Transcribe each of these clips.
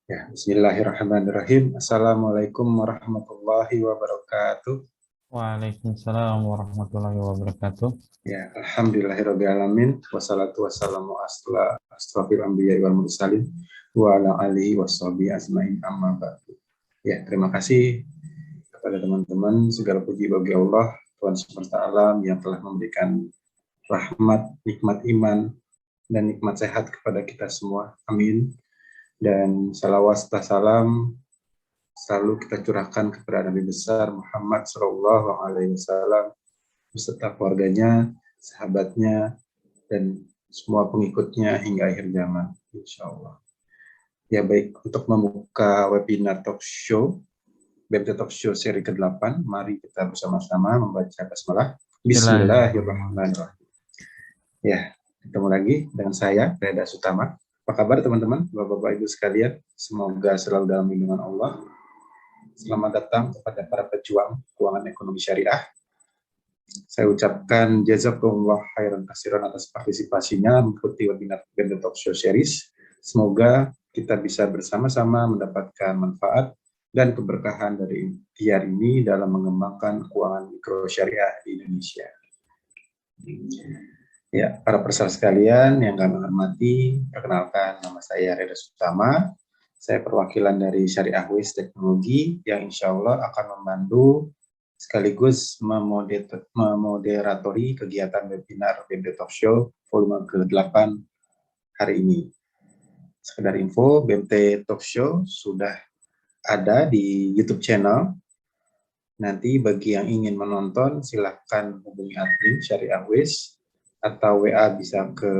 Ya, Bismillahirrahmanirrahim. Assalamualaikum warahmatullahi wabarakatuh. Waalaikumsalam warahmatullahi wabarakatuh. Ya, alhamdulillahirrahmanirrahim. Wassalatu wassalamu ala asrofil anbiya wal mursalin wa ala alihi washabihi asma'in amma ba'du. Ya, terima kasih kepada teman-teman. Segala puji bagi Allah, Tuhan semesta alam yang telah memberikan rahmat, nikmat iman, dan nikmat sehat kepada kita semua. Amin. Dan salawat serta salam selalu kita curahkan kepada Nabi besar Muhammad Shallallahu Alaihi Wasallam beserta keluarganya, sahabatnya, dan semua pengikutnya hingga akhir zaman, insya Allah. Ya baik, untuk membuka webinar talk show, BMT Talk Show seri ke-8, mari kita bersama-sama membaca basmalah. Bismillahirrahmanirrahim. Ya, ketemu lagi dengan saya, Reda Sutama. Apa kabar teman-teman, Bapak-Bapak Ibu sekalian? Semoga selalu dalam lindungan Allah. Selamat datang kepada para pejuang keuangan ekonomi syariah. Saya ucapkan jazakumullah khairan katsiran atas partisipasinya mengikuti webinar BMT Talk Show Series. Semoga kita bisa bersama-sama mendapatkan manfaat dan keberkahan dari ikhtiar ini dalam mengembangkan keuangan mikro syariah di Indonesia. Ya, para peserta sekalian yang kami hormati, perkenalkan nama saya Reda Sutama. Saya perwakilan dari Syariah Ways Teknologi yang insya Allah akan membantu sekaligus memoderatori kegiatan webinar BMT Talk Show volume ke-8 hari ini. Sekedar info, BMT Talk Show sudah ada di YouTube channel. Nanti bagi yang ingin menonton, silahkan hubungi admin Syariah Ways atau WA bisa ke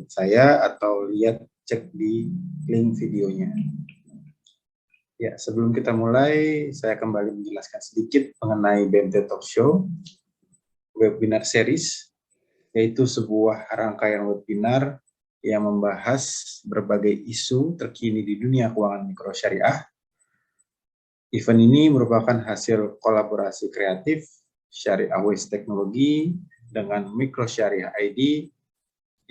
saya atau cek di link videonya. Ya, sebelum kita mulai, saya kembali menjelaskan sedikit mengenai BMT Talk Show webinar series, yaitu sebuah rangkaian webinar yang membahas berbagai isu terkini di dunia keuangan mikro syariah. Event ini merupakan hasil kolaborasi kreatif Syariah Ways Teknologi dengan Mikro Syariah ID.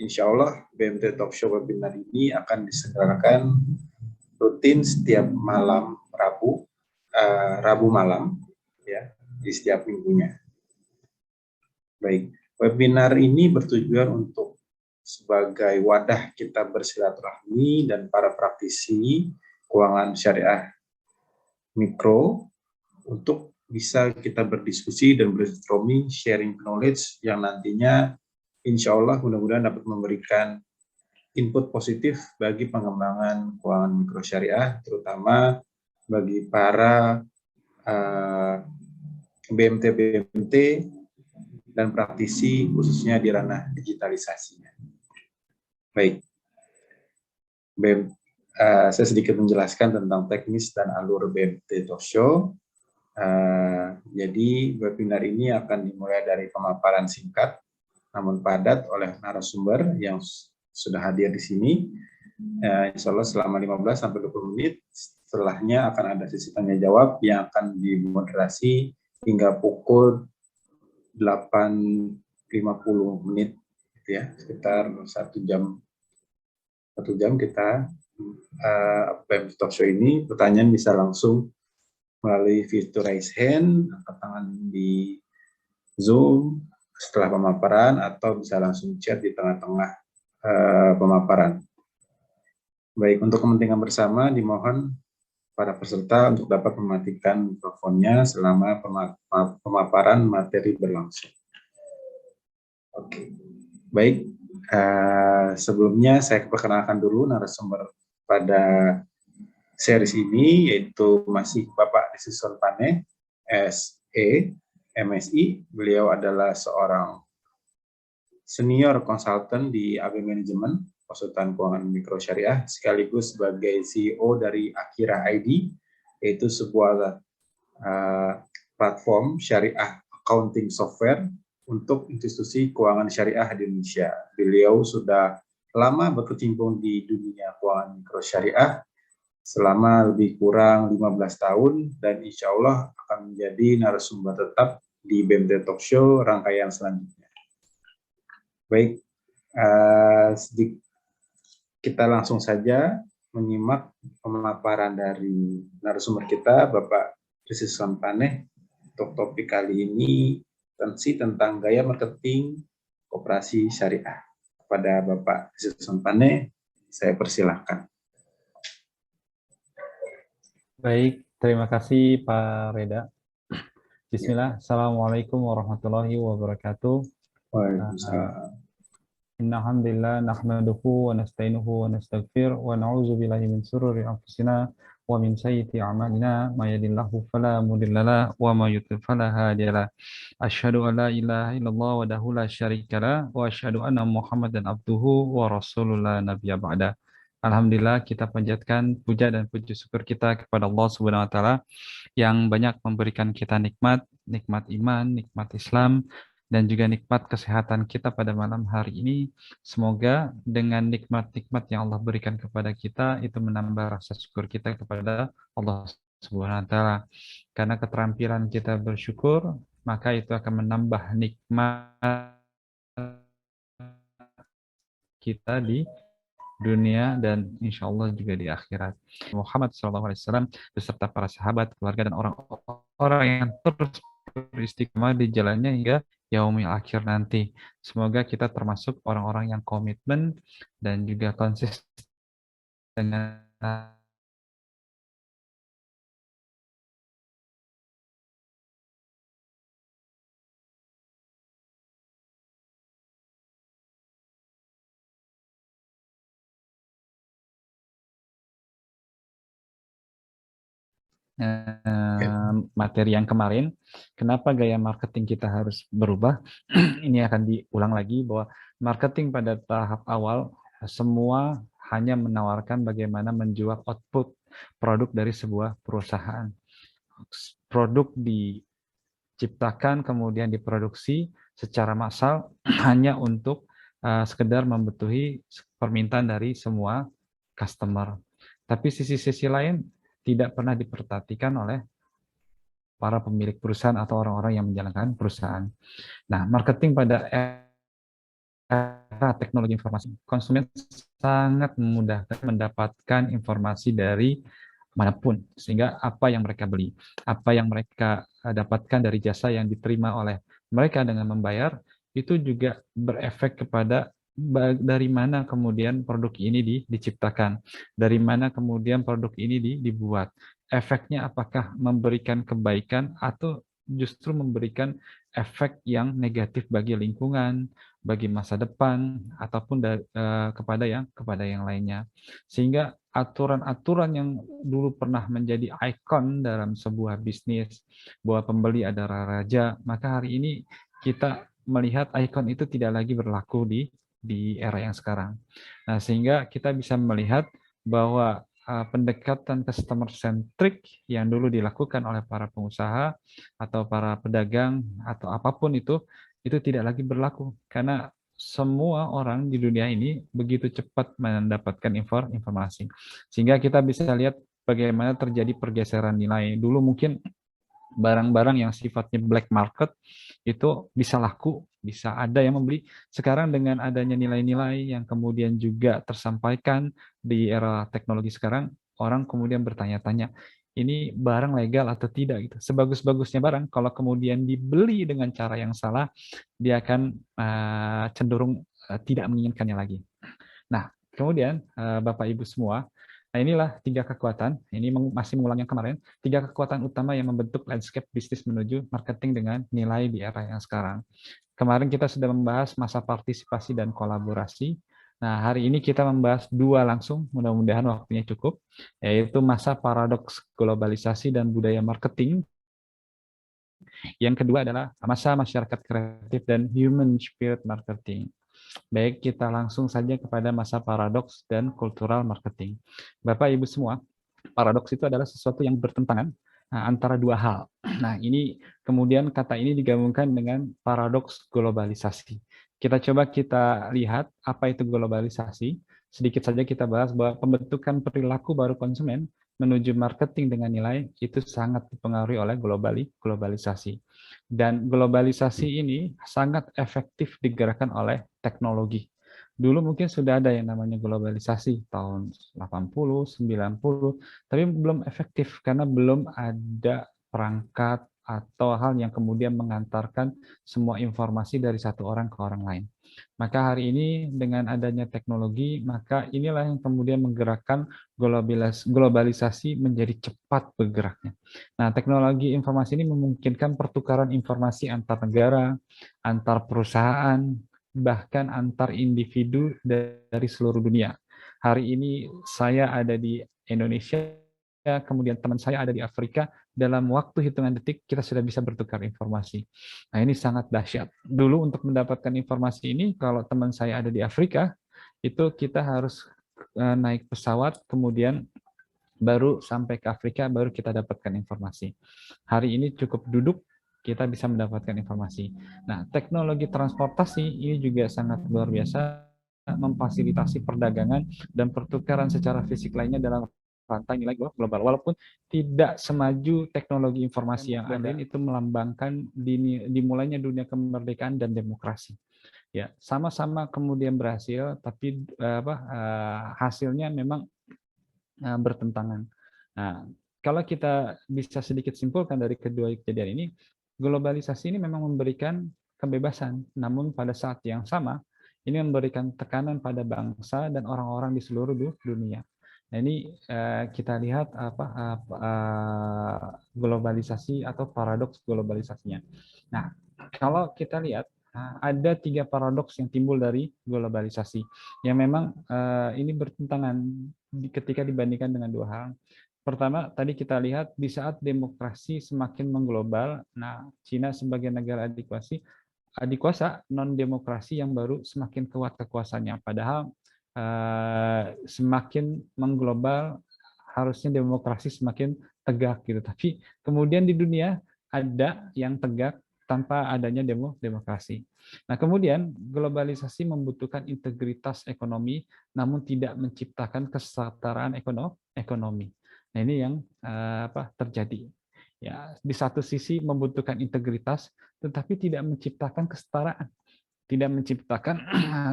Insya Allah BMT Talk Show webinar ini akan diselenggarakan rutin setiap malam Rabu malam, ya, di setiap minggunya. Baik, webinar ini bertujuan untuk sebagai wadah kita bersilaturahmi dan para praktisi keuangan syariah mikro untuk bisa kita berdiskusi dan brainstorming, sharing knowledge yang nantinya insya Allah mudah-mudahan dapat memberikan input positif bagi pengembangan keuangan mikro syariah, terutama bagi para BMT dan praktisi khususnya di ranah digitalisasinya. Baik, saya sedikit menjelaskan tentang teknis dan alur BMT Talk Show. Jadi webinar ini akan dimulai dari pemaparan singkat namun padat oleh narasumber yang sudah hadir di sini. Insya Allah selama 15-20 menit. Setelahnya akan ada sesi tanya jawab yang akan dimoderasi hingga pukul 8.50 menit, gitu ya, sekitar 1 jam kita BMT Talk Show ini. Pertanyaan bisa langsung melalui fitur raise hand, angkat tangan di Zoom setelah pemaparan, atau bisa langsung chat di tengah-tengah pemaparan. Baik, untuk kepentingan bersama dimohon para peserta untuk dapat mematikan mikrofonnya selama pemaparan materi berlangsung. Oke, baik. Sebelumnya saya perkenalkan dulu narasumber pada series ini, yaitu masih Bapak Desison Pane, SE, MSI. Beliau adalah seorang senior konsultan di AB Management, konsultan keuangan mikro syariah, sekaligus sebagai CEO dari Akira ID, yaitu sebuah platform syariah accounting software untuk institusi keuangan syariah di Indonesia. Beliau sudah lama berkecimpung di dunia keuangan mikro syariah selama lebih kurang 15 tahun dan insya Allah akan menjadi narasumber tetap di BMT Talk Show rangkaian selanjutnya. Baik, kita langsung saja menyimak pemaparan dari narasumber kita, Bapak Rizwan Paneh, untuk topik kali ini tentang gaya marketing koperasi syariah. Kepada Bapak Rizwan Paneh, saya persilahkan. Baik, terima kasih Pak Reda. Bismillah, Assalamualaikum warahmatullahi wabarakatuh. Waalaikumsalam. Inna hamdalillah nahmaduhu wa nasta'inuhu wa nastaghfir wa na'udzu billahi min shururi anfusina wa min sayyiati a'malina may yahdihillahu fala mudhillalah wa may yudhlil fala hadiyalah. Asyhadu an la ilaha illallah wahdahu la syarikalah wa asyhadu anna Muhammadan abduhu wa rasulul la nabiyya ba'da. Alhamdulillah kita panjatkan puja dan puji syukur kita kepada Allah Subhanahu wa taala yang banyak memberikan kita nikmat, nikmat iman, nikmat Islam, dan juga nikmat kesehatan kita pada malam hari ini. Semoga dengan nikmat-nikmat yang Allah berikan kepada kita itu menambah rasa syukur kita kepada Allah Subhanahu wa taala. Karena keterampilan kita bersyukur, maka itu akan menambah nikmat kita di dunia dan insya Allah juga di akhirat. Muhammad SAW beserta para sahabat, keluarga, dan orang-orang yang terus beristiqomah di jalannya hingga yaumil akhir nanti. Semoga kita termasuk orang-orang yang komitmen dan juga konsisten dengan materi yang kemarin. Kenapa gaya marketing kita harus berubah? Ini akan diulang lagi bahwa marketing pada tahap awal semua hanya menawarkan bagaimana menjual output produk dari sebuah perusahaan. Produk diciptakan kemudian diproduksi secara massal hanya untuk sekedar mematuhi permintaan dari semua customer. Tapi sisi-sisi lain tidak pernah diperhatikan oleh para pemilik perusahaan atau orang-orang yang menjalankan perusahaan. Nah, marketing pada era teknologi informasi, konsumen sangat memudahkan mendapatkan informasi dari manapun, sehingga apa yang mereka beli, apa yang mereka dapatkan dari jasa yang diterima oleh mereka dengan membayar, itu juga berefek kepada dari mana kemudian produk ini diciptakan, dari mana kemudian produk ini dibuat. Efeknya apakah memberikan kebaikan atau justru memberikan efek yang negatif bagi lingkungan, bagi masa depan, ataupun kepada yang lainnya. Sehingga aturan-aturan yang dulu pernah menjadi ikon dalam sebuah bisnis, bahwa pembeli adalah raja, maka hari ini kita melihat ikon itu tidak lagi berlaku di era yang sekarang. Nah, sehingga kita bisa melihat bahwa pendekatan customer centric yang dulu dilakukan oleh para pengusaha atau para pedagang atau apapun itu tidak lagi berlaku karena semua orang di dunia ini begitu cepat mendapatkan informasi. Sehingga kita bisa lihat bagaimana terjadi pergeseran nilai. Dulu mungkin barang-barang yang sifatnya black market itu bisa laku, bisa ada yang membeli. Sekarang dengan adanya nilai-nilai yang kemudian juga tersampaikan di era teknologi sekarang, orang kemudian bertanya-tanya, ini barang legal atau tidak gitu. Sebagus-bagusnya barang, kalau kemudian dibeli dengan cara yang salah, dia akan cenderung tidak menginginkannya lagi. Nah, kemudian Bapak Ibu semua, nah inilah 3 kekuatan, ini masih mengulang yang kemarin, 3 kekuatan utama yang membentuk landscape bisnis menuju marketing dengan nilai di era yang sekarang. Kemarin kita sudah membahas masa partisipasi dan kolaborasi. Nah, hari ini kita membahas 2 langsung, mudah-mudahan waktunya cukup, yaitu masa paradoks globalisasi dan budaya marketing. Yang kedua adalah masa masyarakat kreatif dan human spirit marketing. Baik, kita langsung saja kepada masa paradoks dan kultural marketing. Bapak, Ibu semua, paradoks itu adalah sesuatu yang bertentangan antara 2 hal. Nah, ini kemudian kata ini digabungkan dengan paradoks globalisasi. Kita lihat apa itu globalisasi. Sedikit saja kita bahas bahwa pembentukan perilaku baru konsumen menuju marketing dengan nilai itu sangat dipengaruhi oleh globalisasi. Dan globalisasi ini sangat efektif digerakkan oleh teknologi. Dulu mungkin sudah ada yang namanya globalisasi tahun 80, 90, tapi belum efektif karena belum ada perangkat atau hal yang kemudian mengantarkan semua informasi dari satu orang ke orang lain. Maka hari ini dengan adanya teknologi, maka inilah yang kemudian menggerakkan globalisasi menjadi cepat bergeraknya. Nah, teknologi informasi ini memungkinkan pertukaran informasi antar negara, antar perusahaan, bahkan antar individu dari seluruh dunia. Hari ini saya ada di Indonesia, kemudian teman saya ada di Afrika, dalam waktu hitungan detik kita sudah bisa bertukar informasi. Nah, ini sangat dahsyat. Dulu untuk mendapatkan informasi ini, kalau teman saya ada di Afrika, itu kita harus naik pesawat, kemudian baru sampai ke Afrika, baru kita dapatkan informasi. Hari ini cukup duduk, kita bisa mendapatkan informasi. Nah, teknologi transportasi ini juga sangat luar biasa, memfasilitasi perdagangan dan pertukaran secara fisik lainnya dalam rantai nilai global. Walaupun tidak semaju teknologi informasi yang ada, itu melambangkan dimulainya dunia kemerdekaan dan demokrasi. Ya, sama-sama kemudian berhasil, tapi hasilnya memang bertentangan. Nah, kalau kita bisa sedikit simpulkan dari kedua kejadian ini, globalisasi ini memang memberikan kebebasan, namun pada saat yang sama, ini memberikan tekanan pada bangsa dan orang-orang di seluruh dunia. Nah, ini kita lihat globalisasi atau paradoks globalisasinya. Nah, kalau kita lihat ada 3 paradoks yang timbul dari globalisasi yang memang ini bertentangan ketika dibandingkan dengan 2 hal. Pertama, tadi kita lihat di saat demokrasi semakin mengglobal, nah Cina sebagai negara adikuasa, non-demokrasi yang baru semakin kuat kekuasaannya. Padahal semakin mengglobal, harusnya demokrasi semakin tegak gitu. Tapi kemudian di dunia ada yang tegak tanpa adanya demokrasi. Nah, kemudian globalisasi membutuhkan integritas ekonomi, namun tidak menciptakan kesetaraan ekonomi. Nah, ini yang terjadi. Ya, di satu sisi membutuhkan integritas, tetapi tidak menciptakan kesetaraan, tidak menciptakan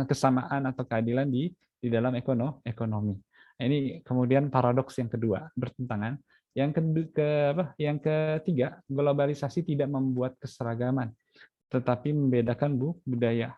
kesamaan atau keadilan di dalam ekonomi. Nah, ini kemudian paradoks yang kedua, bertentangan. Yang ketiga, globalisasi tidak membuat keseragaman, tetapi membedakan budaya.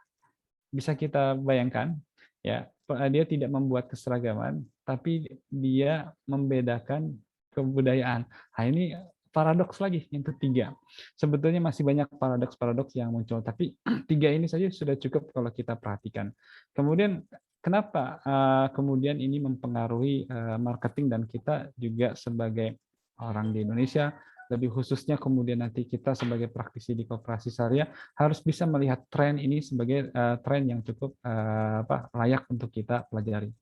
Bisa kita bayangkan, ya, dia tidak membuat keseragaman, tapi dia membedakan kebudayaan. Nah, ini paradoks lagi yang ketiga. Sebetulnya masih banyak paradoks-paradoks yang muncul, tapi 3 ini saja sudah cukup kalau kita perhatikan. Kemudian kenapa kemudian ini mempengaruhi marketing dan kita juga sebagai orang di Indonesia, lebih khususnya kemudian nanti kita sebagai praktisi di koperasi syariah harus bisa melihat tren ini sebagai tren yang cukup layak untuk kita pelajari.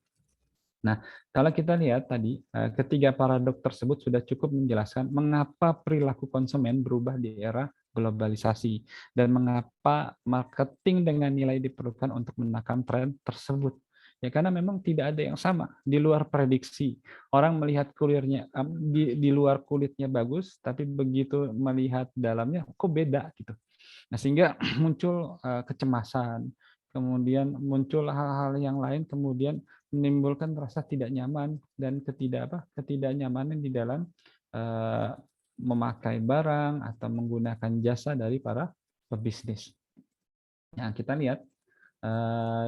Nah, kalau kita lihat tadi, ketiga paradok tersebut sudah cukup menjelaskan mengapa perilaku konsumen berubah di era globalisasi dan mengapa marketing dengan nilai diperlukan untuk menekan tren tersebut. Ya, karena memang tidak ada yang sama di luar prediksi. Orang melihat kulitnya di luar kulitnya bagus, tapi begitu melihat dalamnya kok beda gitu. Nah, sehingga muncul kecemasan, kemudian muncul hal-hal yang lain, kemudian menimbulkan rasa tidak nyaman dan ketidaknyamanan di dalam memakai barang atau menggunakan jasa dari para pebisnis. Nah, kita lihat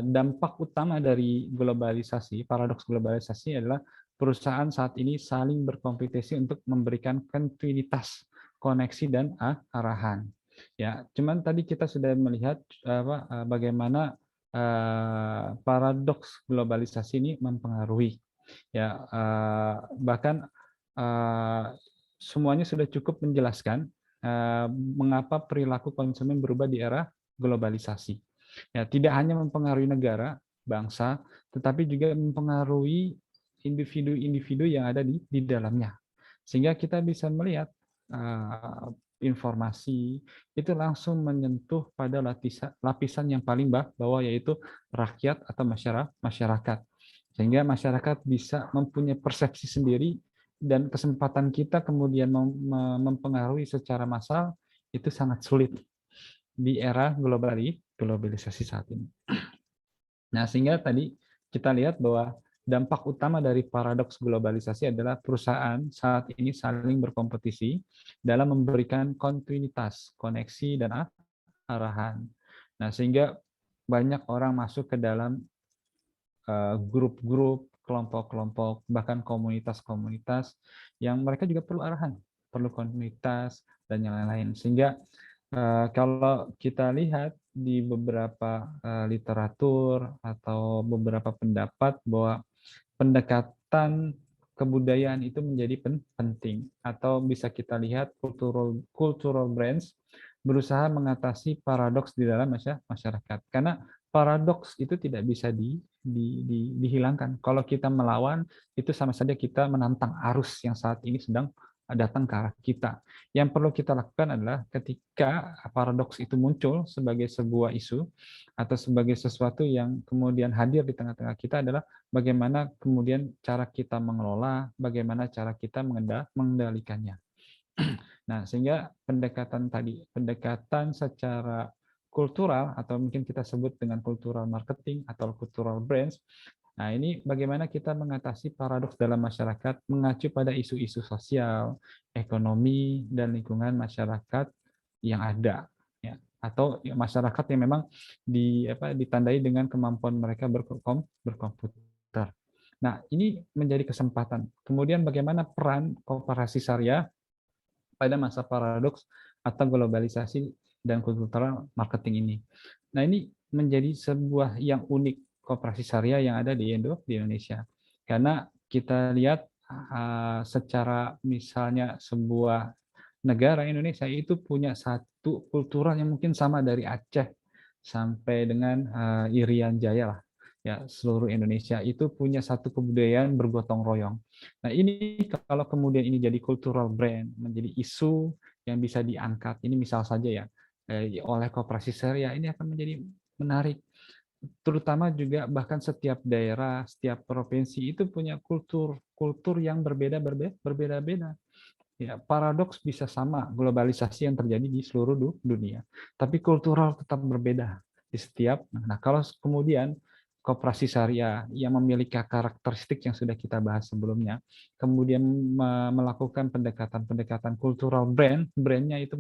dampak utama dari globalisasi, paradoks globalisasi adalah perusahaan saat ini saling berkompetisi untuk memberikan kontinuitas, koneksi dan arahan. Ya, cuman tadi kita sudah melihat bagaimana paradoks globalisasi ini mempengaruhi. Ya, bahkan semuanya sudah cukup menjelaskan mengapa perilaku konsumen berubah di era globalisasi. Ya, tidak hanya mempengaruhi negara, bangsa, tetapi juga mempengaruhi individu-individu yang ada di dalamnya. Sehingga kita bisa melihat informasi itu langsung menyentuh pada lapisan yang paling bawah, yaitu rakyat atau masyarakat. Sehingga masyarakat bisa mempunyai persepsi sendiri dan kesempatan kita kemudian mempengaruhi secara massal itu sangat sulit di era globalisasi saat ini. Nah, sehingga tadi kita lihat bahwa dampak utama dari paradoks globalisasi adalah perusahaan saat ini saling berkompetisi dalam memberikan kontinuitas, koneksi, dan arahan. Nah, sehingga banyak orang masuk ke dalam grup-grup, kelompok-kelompok, bahkan komunitas-komunitas yang mereka juga perlu arahan, perlu kontinuitas, dan yang lain-lain. Sehingga kalau kita lihat di beberapa literatur atau beberapa pendapat bahwa pendekatan kebudayaan itu menjadi penting, atau bisa kita lihat cultural brands berusaha mengatasi paradoks di dalam masyarakat, karena paradoks itu tidak bisa dihilangkan. Kalau kita melawan, itu sama saja kita menantang arus yang saat ini sedang datang ke arah kita. Yang perlu kita lakukan adalah ketika paradoks itu muncul sebagai sebuah isu atau sebagai sesuatu yang kemudian hadir di tengah-tengah kita adalah bagaimana kemudian cara kita mengelola, bagaimana cara kita mengendalikannya. Nah, sehingga pendekatan tadi, pendekatan secara kultural atau mungkin kita sebut dengan cultural marketing atau cultural brands. Nah, ini bagaimana kita mengatasi paradoks dalam masyarakat mengacu pada isu-isu sosial, ekonomi, dan lingkungan masyarakat yang ada, ya. Atau masyarakat yang memang ditandai dengan kemampuan mereka berkomputer. Nah, ini menjadi kesempatan. Kemudian bagaimana peran koperasi syariah pada masa paradoks atau globalisasi dan cultural marketing ini. Nah, ini menjadi sebuah yang unik koperasi syariah yang ada di Indonesia. Karena kita lihat secara misalnya sebuah negara Indonesia itu punya satu kultural yang mungkin sama dari Aceh sampai dengan Irian Jaya lah. Ya, seluruh Indonesia itu punya satu kebudayaan bergotong royong. Nah, ini kalau kemudian ini jadi cultural brand, menjadi isu yang bisa diangkat, ini misal saja ya, oleh koperasi syariah, ini akan menjadi menarik. Terutama juga bahkan setiap daerah, setiap provinsi itu punya kultur yang berbeda-beda. Ya, paradoks bisa sama, globalisasi yang terjadi di seluruh dunia, tapi kultural tetap berbeda di setiap. Nah, kalau kemudian koperasi syariah yang memiliki karakteristik yang sudah kita bahas sebelumnya, kemudian melakukan pendekatan-pendekatan kultural brandnya itu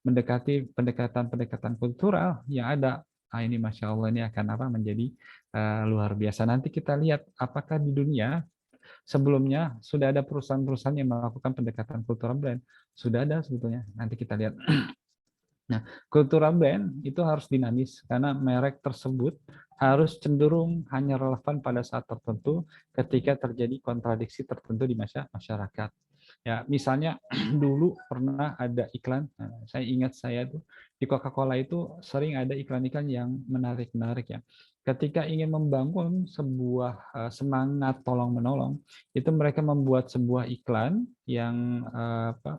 mendekati pendekatan-pendekatan kultural yang ada. Nah, ini Masya Allah, ini akan menjadi luar biasa. Nanti kita lihat apakah di dunia sebelumnya sudah ada perusahaan-perusahaan yang melakukan pendekatan cultural brand. Sudah ada sebetulnya. Nanti kita lihat. Nah, cultural brand itu harus dinamis karena merek tersebut harus cenderung hanya relevan pada saat tertentu ketika terjadi kontradiksi tertentu di masyarakat. Ya, misalnya dulu pernah ada iklan, saya ingat saya tuh di Coca-Cola itu sering ada iklan-iklan yang menarik-menarik ya. Ketika ingin membangun sebuah semangat tolong-menolong, itu mereka membuat sebuah iklan yang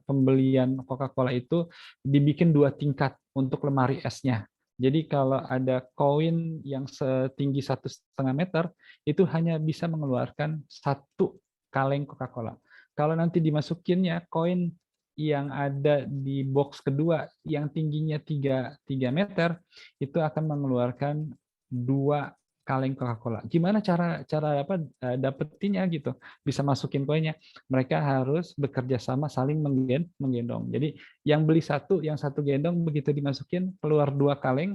pembelian Coca-Cola itu dibikin 2 tingkat untuk lemari esnya. Jadi kalau ada koin yang setinggi 1,5 meter, itu hanya bisa mengeluarkan 1 kaleng Coca-Cola. Kalau nanti dimasukinnya koin yang ada di box kedua yang tingginya 3 meter, itu akan mengeluarkan 2 kaleng Coca-Cola. Gimana cara dapetinnya gitu? Bisa masukin koinnya. Mereka harus bekerja sama saling menggendong. Jadi yang beli 1, yang 1 gendong, begitu dimasukin keluar 2 kaleng,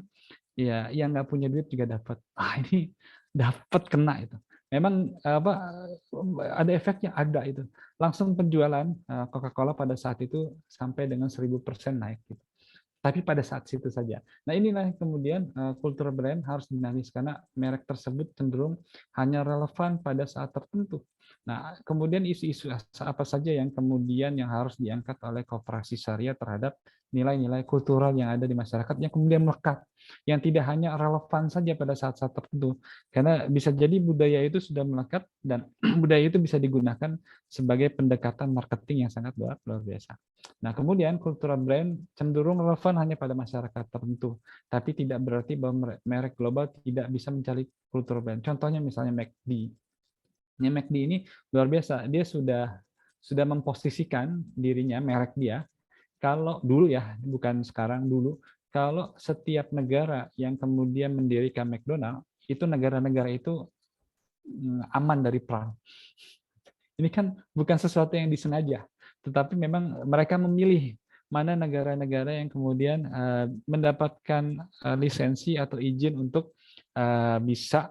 ya yang nggak punya duit juga dapat. Ini dapat kena itu. Memang ada efeknya, ada itu. Langsung penjualan Coca-Cola pada saat itu sampai dengan 1000% naik gitu. Tapi pada saat situ saja. Nah, inilah kemudian kultur brand harus dinamis karena merek tersebut cenderung hanya relevan pada saat tertentu. Nah, kemudian isu-isu apa saja yang kemudian yang harus diangkat oleh koperasi syariah terhadap nilai-nilai kultural yang ada di masyarakat yang kemudian melekat, yang tidak hanya relevan saja pada saat-saat tertentu. Karena bisa jadi budaya itu sudah melekat dan budaya itu bisa digunakan sebagai pendekatan marketing yang sangat luar biasa. Nah, kemudian cultural brand cenderung relevan hanya pada masyarakat tertentu, tapi tidak berarti bahwa merek global tidak bisa mencari cultural brand. Contohnya misalnya McD. Ini McD ini luar biasa, dia sudah memposisikan dirinya, merek dia, kalau dulu ya, bukan sekarang, dulu, kalau setiap negara yang kemudian mendirikan McDonald, itu negara-negara itu aman dari perang. Ini kan bukan sesuatu yang disengaja, tetapi memang mereka memilih mana negara-negara yang kemudian mendapatkan lisensi atau izin untuk bisa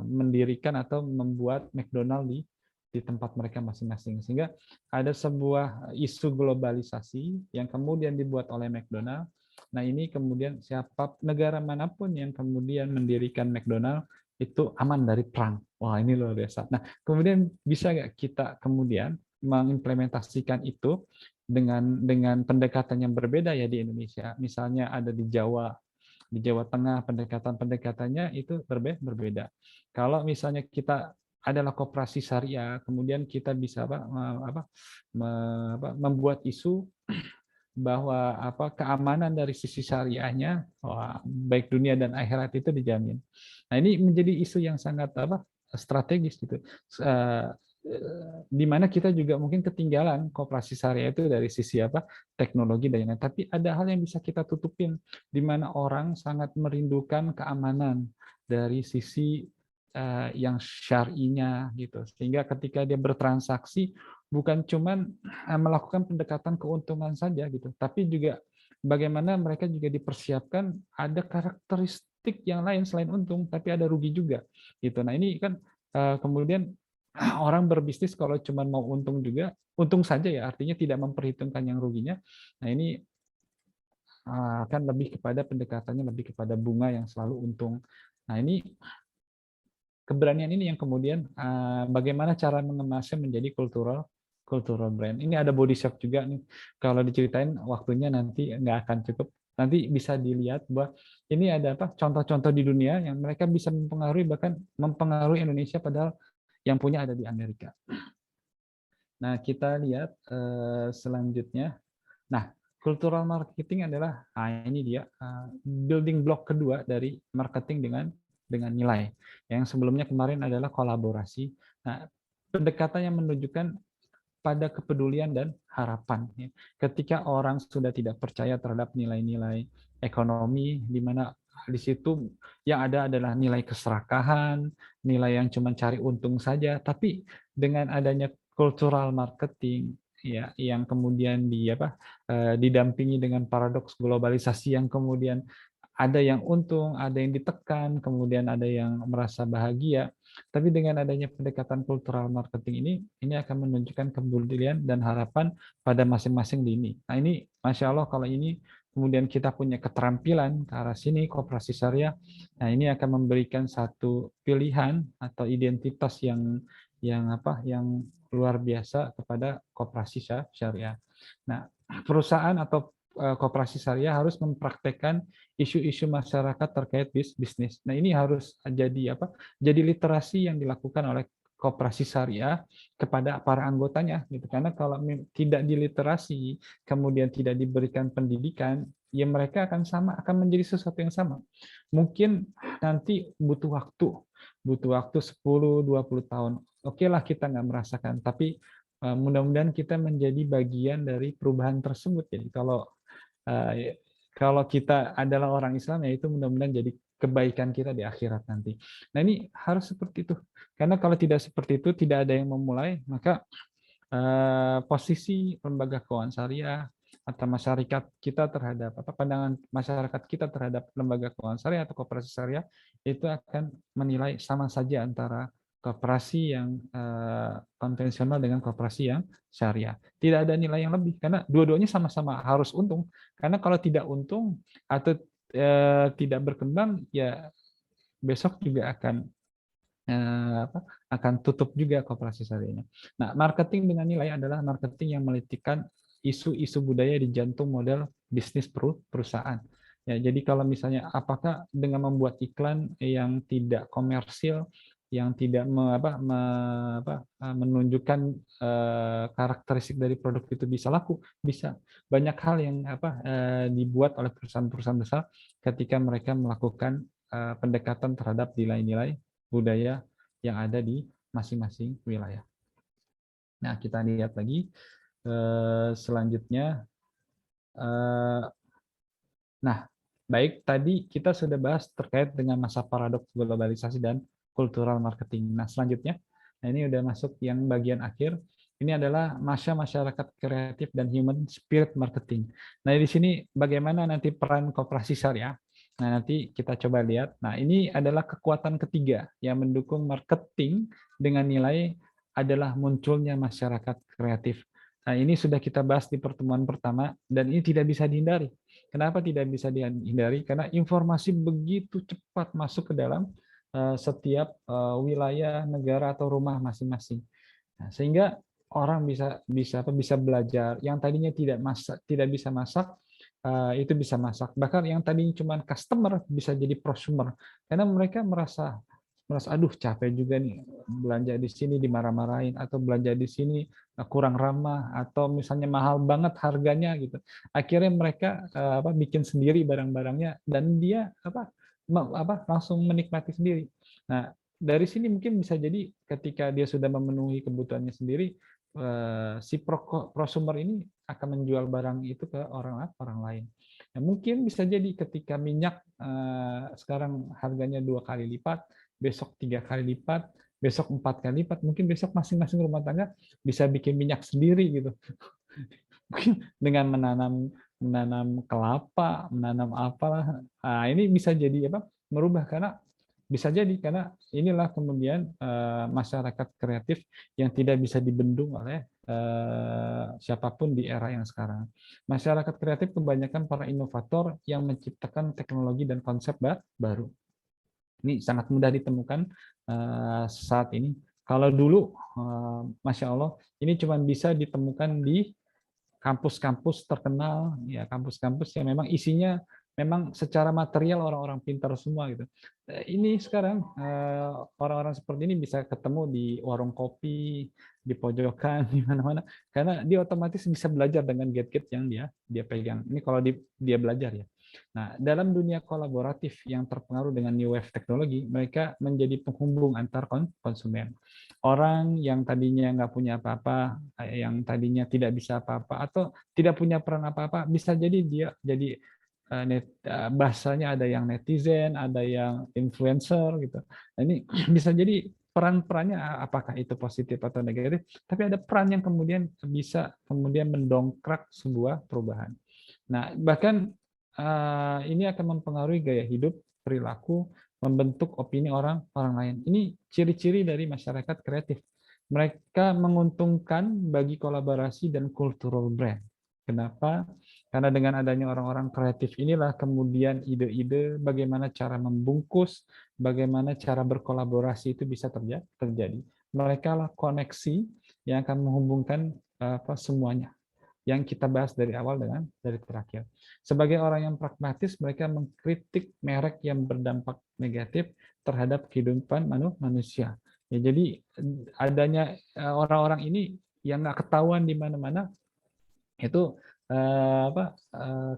mendirikan atau membuat McDonald di tempat mereka masing-masing. Sehingga ada sebuah isu globalisasi yang kemudian dibuat oleh McDonald. Nah, ini kemudian siapa negara manapun yang kemudian mendirikan McDonald itu aman dari perang. Wah, ini luar biasa. Nah, kemudian bisa nggak kita kemudian mengimplementasikan itu dengan pendekatan yang berbeda ya di Indonesia. Misalnya ada di Jawa Tengah pendekatan-pendekatannya itu berbeda. Kalau misalnya kita adalah koperasi syariah, kemudian kita bisa membuat isu bahwa keamanan dari sisi syariahnya, baik dunia dan akhirat itu dijamin. Nah, ini menjadi isu yang sangat strategis gitu. Di mana kita juga mungkin ketinggalan koperasi syariah itu dari sisi teknologi dan lain-lain. Tapi ada hal yang bisa kita tutupin, di mana orang sangat merindukan keamanan dari sisi yang syar'inya gitu. Sehingga ketika dia bertransaksi bukan cuman melakukan pendekatan keuntungan saja gitu, tapi juga bagaimana mereka juga dipersiapkan ada karakteristik yang lain selain untung, tapi ada rugi juga gitu. Nah, ini kan kemudian orang berbisnis kalau cuma mau untung juga, untung saja ya, artinya tidak memperhitungkan yang ruginya. Nah, ini akan lebih kepada pendekatannya lebih kepada bunga yang selalu untung. Nah, ini keberanian ini yang kemudian bagaimana cara mengemasnya menjadi cultural brand. Ini ada body shop juga nih. Kalau diceritain waktunya nanti nggak akan cukup. Nanti bisa dilihat bahwa ini ada contoh-contoh di dunia yang mereka bisa mempengaruhi, bahkan mempengaruhi Indonesia padahal yang punya ada di Amerika. Nah, kita lihat selanjutnya. Nah, cultural marketing adalah ini dia building block kedua dari marketing dengan nilai. Yang sebelumnya kemarin adalah kolaborasi. Nah, pendekatan yang menunjukkan pada kepedulian dan harapan. Ketika orang sudah tidak percaya terhadap nilai-nilai ekonomi, di mana di situ yang ada adalah nilai keserakahan, nilai yang cuma cari untung saja, tapi dengan adanya cultural marketing, ya, yang kemudian didampingi dengan paradoks globalisasi yang kemudian ada yang untung, ada yang ditekan, kemudian ada yang merasa bahagia. Tapi dengan adanya pendekatan cultural marketing ini akan menunjukkan kepedulian dan harapan pada masing-masing lini. Nah, ini Masya Allah kalau ini kemudian kita punya keterampilan ke arah sini, koperasi syariah, nah ini akan memberikan satu pilihan atau identitas yang luar biasa kepada koperasi syariah. Nah, perusahaan atau koperasi syariah harus mempraktekkan isu-isu masyarakat terkait bisnis. Nah, ini harus jadi literasi yang dilakukan oleh koperasi syariah kepada para anggotanya gitu. Karena kalau tidak diliterasi, kemudian tidak diberikan pendidikan, ya mereka akan menjadi sesuatu yang sama. Mungkin nanti butuh waktu 10-20 tahun. Oke lah kita nggak merasakan, tapi mudah-mudahan kita menjadi bagian dari perubahan tersebut. Jadi kalau kita adalah orang Islam, ya itu mudah-mudahan jadi kebaikan kita di akhirat nanti. Nah, ini harus seperti itu. Karena kalau tidak seperti itu, tidak ada yang memulai, maka posisi lembaga keuangan syariah atau masyarakat kita terhadap pandangan masyarakat kita terhadap lembaga keuangan syariah atau koperasi syariah itu akan menilai sama saja antara koperasi yang konvensional dengan koperasi yang syariah. Tidak ada nilai yang lebih karena dua-duanya sama-sama harus untung. Karena kalau tidak untung atau tidak berkembang, ya besok juga akan tutup juga koperasi syariahnya. Nah, marketing dengan nilai adalah marketing yang melitikan isu-isu budaya di jantung model bisnis perusahaan. Ya, jadi kalau misalnya apakah dengan membuat iklan yang tidak komersil, yang tidak menunjukkan karakteristik dari produk itu bisa laku, bisa. Banyak hal yang dibuat oleh perusahaan-perusahaan besar ketika mereka melakukan pendekatan terhadap nilai-nilai budaya yang ada di masing-masing wilayah. Nah, kita lihat lagi selanjutnya. Nah, Baik, tadi kita sudah bahas terkait dengan masa paradoks globalisasi dan cultural marketing. Nah, selanjutnya, nah ini udah masuk yang bagian akhir. Ini adalah masa masyarakat kreatif dan human spirit marketing. Nah, di sini bagaimana nanti peran koperasi syariah? Nah, nanti kita coba lihat. Nah, ini adalah kekuatan ketiga yang mendukung marketing dengan nilai adalah munculnya masyarakat kreatif. Nah, ini sudah kita bahas di pertemuan pertama, dan ini tidak bisa dihindari. Kenapa tidak bisa dihindari? Karena informasi begitu cepat masuk ke dalam setiap wilayah, negara atau rumah masing-masing. Nah, sehingga orang bisa belajar. Yang tadinya tidak bisa masak, itu bisa masak. Bahkan yang tadinya cuma customer bisa jadi prosumer, karena mereka merasa aduh capek juga nih belanja di sini dimarah-marahin, atau belanja di sini kurang ramah, atau misalnya mahal banget harganya gitu. Akhirnya mereka bikin sendiri barang-barangnya, dan dia langsung menikmati sendiri. Nah, dari sini mungkin bisa jadi ketika dia sudah memenuhi kebutuhannya sendiri, si prosumer ini akan menjual barang itu ke orang lain. Nah, mungkin bisa jadi ketika minyak sekarang harganya 2 kali lipat, besok 3 kali lipat, besok 4 kali lipat, mungkin besok masing-masing rumah tangga bisa bikin minyak sendiri gitu. Mungkin dengan menanam kelapa, menanam apalah. Nah, ini bisa jadi merubah, karena bisa jadi karena inilah kemudian masyarakat kreatif yang tidak bisa dibendung oleh siapapun di era yang sekarang. Masyarakat kreatif kebanyakan para inovator yang menciptakan teknologi dan konsep baru. Ini sangat mudah ditemukan saat ini. Kalau dulu, Masya Allah, ini cuma bisa ditemukan di kampus-kampus terkenal, ya kampus-kampus yang memang isinya memang secara material orang-orang pintar semua gitu. Ini sekarang orang-orang seperti ini bisa ketemu di warung kopi, di pojokan, di mana-mana, karena dia otomatis bisa belajar dengan gadget yang dia pegang. Ini kalau dia belajar ya. Nah, dalam dunia kolaboratif yang terpengaruh dengan new wave teknologi, mereka menjadi penghubung antar konsumen. Orang yang tadinya nggak punya apa-apa, yang tadinya tidak bisa apa-apa, atau tidak punya peran apa-apa, bisa jadi dia jadi bahasanya ada yang netizen, ada yang influencer gitu. Nah, ini bisa jadi peran-perannya apakah itu positif atau negatif, tapi ada peran yang kemudian bisa kemudian mendongkrak sebuah perubahan. Nah, bahkan ini akan mempengaruhi gaya hidup, perilaku, membentuk opini orang lain. Ini ciri-ciri dari masyarakat kreatif. Mereka menguntungkan bagi kolaborasi dan cultural brand. Kenapa? Karena dengan adanya orang-orang kreatif inilah kemudian ide-ide bagaimana cara membungkus, bagaimana cara berkolaborasi itu bisa terjadi. Mereka lah koneksi yang akan menghubungkan semuanya, yang kita bahas dari awal dari terakhir. Sebagai orang yang pragmatis, mereka mengkritik merek yang berdampak negatif terhadap kehidupan manusia. Ya, jadi adanya orang-orang ini yang nggak ketahuan di mana-mana itu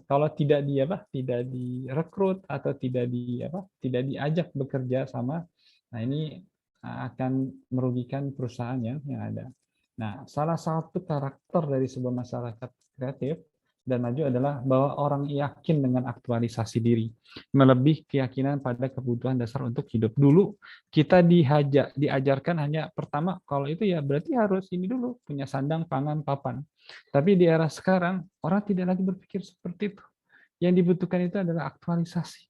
kalau tidak tidak direkrut atau tidak diajak bekerja sama, nah ini akan merugikan perusahaan yang ada. Nah, salah satu karakter dari sebuah masyarakat kreatif dan maju adalah bahwa orang yakin dengan aktualisasi diri, melebihi keyakinan pada kebutuhan dasar untuk hidup. Dulu kita diajarkan hanya pertama kalau itu ya berarti harus ini dulu, punya sandang, pangan, papan. Tapi di era sekarang orang tidak lagi berpikir seperti itu. Yang dibutuhkan itu adalah aktualisasi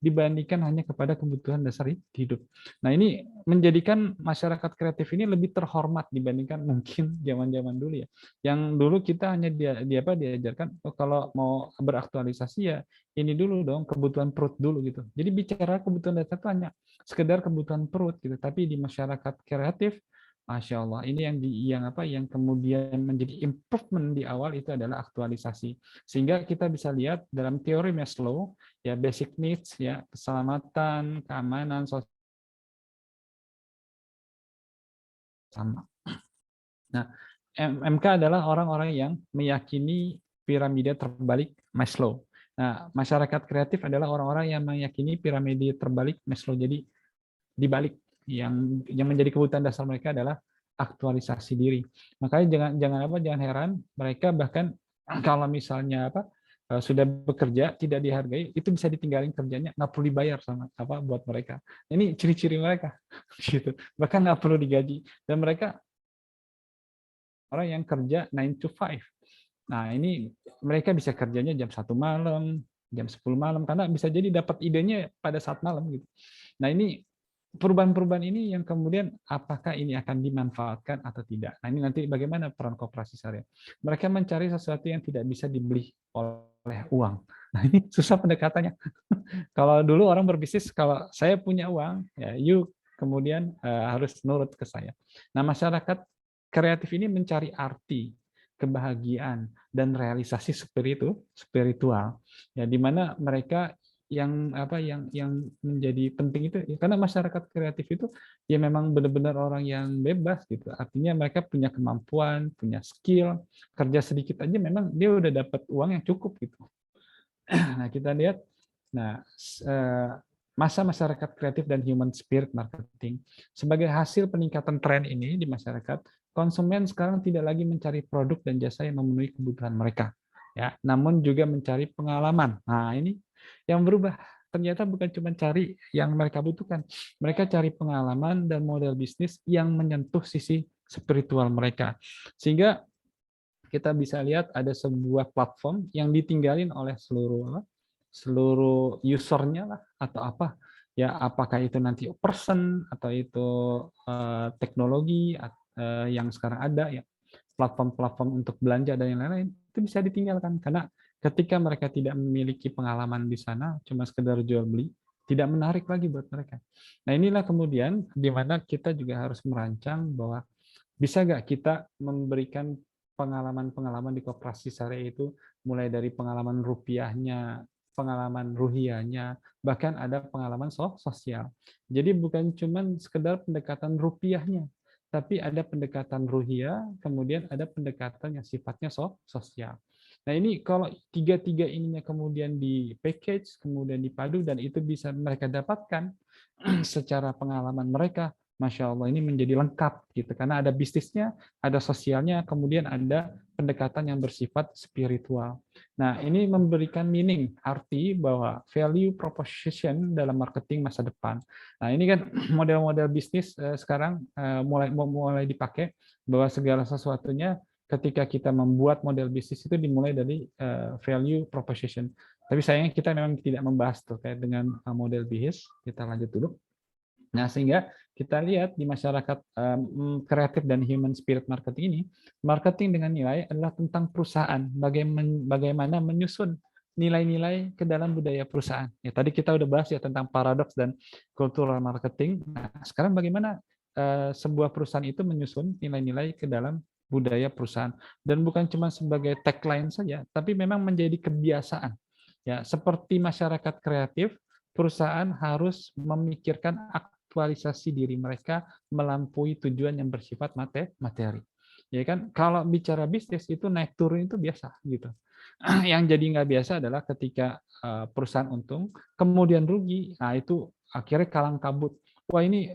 dibandingkan hanya kepada kebutuhan dasar hidup. Nah, ini menjadikan masyarakat kreatif ini lebih terhormat dibandingkan mungkin zaman-zaman dulu ya. Yang dulu kita hanya diajarkan kalau mau beraktualisasi ya ini dulu dong, kebutuhan perut dulu gitu. Jadi bicara kebutuhan dasar itu hanya sekedar kebutuhan perut gitu. Tapi di masyarakat kreatif, Masya Allah, ini yang kemudian menjadi improvement di awal itu adalah aktualisasi. Sehingga kita bisa lihat dalam teori Maslow, ya basic needs, ya keselamatan, keamanan, sosial sama. Nah, MK adalah orang-orang yang meyakini piramida terbalik Maslow. Nah, masyarakat kreatif adalah orang-orang yang meyakini piramida terbalik Maslow. Jadi dibalik yang menjadi kebutuhan dasar mereka adalah aktualisasi diri. Makanya jangan heran mereka bahkan kalau misalnya sudah bekerja tidak dihargai, itu bisa ditinggalin kerjanya, nggak perlu dibayar sama apa buat mereka. Ini ciri-ciri mereka, gitu. Bahkan nggak perlu digaji, dan mereka orang yang kerja 9 to 5. Nah, ini mereka bisa kerjanya jam 1 malam, jam 10 malam, karena bisa jadi dapat idenya pada saat malam gitu. Nah, ini perubahan-perubahan ini yang kemudian apakah ini akan dimanfaatkan atau tidak. Nah, ini nanti bagaimana peran koperasi syariah. Mereka mencari sesuatu yang tidak bisa dibeli oleh uang. Nah, ini susah pendekatannya. Kalau dulu orang berbisnis, kalau saya punya uang, ya you kemudian harus nurut ke saya. Nah, masyarakat kreatif ini mencari arti, kebahagiaan, dan realisasi spiritual, ya, di mana mereka yang menjadi penting itu ya, karena masyarakat kreatif itu ya memang benar-benar orang yang bebas gitu, artinya mereka punya kemampuan, punya skill, kerja sedikit aja memang dia udah dapat uang yang cukup gitu. Nah, kita lihat, nah, masa masyarakat kreatif dan human spirit marketing. Sebagai hasil peningkatan tren ini di masyarakat, konsumen sekarang tidak lagi mencari produk dan jasa yang memenuhi kebutuhan mereka, ya, namun juga mencari pengalaman. Nah, ini yang berubah. Ternyata bukan cuma cari yang mereka butuhkan, mereka cari pengalaman dan model bisnis yang menyentuh sisi spiritual mereka. Sehingga kita bisa lihat ada sebuah platform yang ditinggalin oleh seluruh usernya lah atau apa, ya, apakah itu nanti person atau itu teknologi yang sekarang ada, ya, platform-platform untuk belanja dan yang lain-lain, itu bisa ditinggalkan karena ketika mereka tidak memiliki pengalaman di sana, cuma sekedar jual beli, tidak menarik lagi buat mereka. Nah, inilah kemudian di mana kita juga harus merancang bahwa bisa nggak kita memberikan pengalaman-pengalaman di koperasi syariah itu, mulai dari pengalaman rupiahnya, pengalaman ruhiyahnya, bahkan ada pengalaman sosial. Jadi bukan cuma sekedar pendekatan rupiahnya, tapi ada pendekatan ruhiyah, kemudian ada pendekatan yang sifatnya sosial. Nah, ini kalau tiga-tiga ininya kemudian di package, kemudian dipadu, dan itu bisa mereka dapatkan secara pengalaman mereka, Masya Allah, ini menjadi lengkap gitu, karena ada bisnisnya, ada sosialnya, kemudian ada pendekatan yang bersifat spiritual. Nah, ini memberikan meaning, arti bahwa value proposition dalam marketing masa depan. Nah, ini kan model-model bisnis sekarang mulai dipakai, bahwa segala sesuatunya ketika kita membuat model bisnis itu dimulai dari value proposition. Tapi sayangnya kita memang tidak membahas terkait dengan model bisnis. Kita lanjut dulu. Nah, sehingga kita lihat di masyarakat kreatif dan human spirit marketing ini, marketing dengan nilai adalah tentang perusahaan, bagaimana menyusun nilai-nilai ke dalam budaya perusahaan. Ya, tadi kita udah bahas ya tentang paradoks dan cultural marketing. Nah, sekarang bagaimana sebuah perusahaan itu menyusun nilai-nilai ke dalam budaya perusahaan, dan bukan cuma sebagai tagline saja, tapi memang menjadi kebiasaan. Ya, seperti masyarakat kreatif, perusahaan harus memikirkan aktualisasi diri mereka melampaui tujuan yang bersifat materi. Ya kan, kalau bicara bisnis itu naik turun itu biasa gitu. Yang jadi nggak biasa adalah ketika perusahaan untung, kemudian rugi. Nah, itu akhirnya kalang kabut. Wah, ini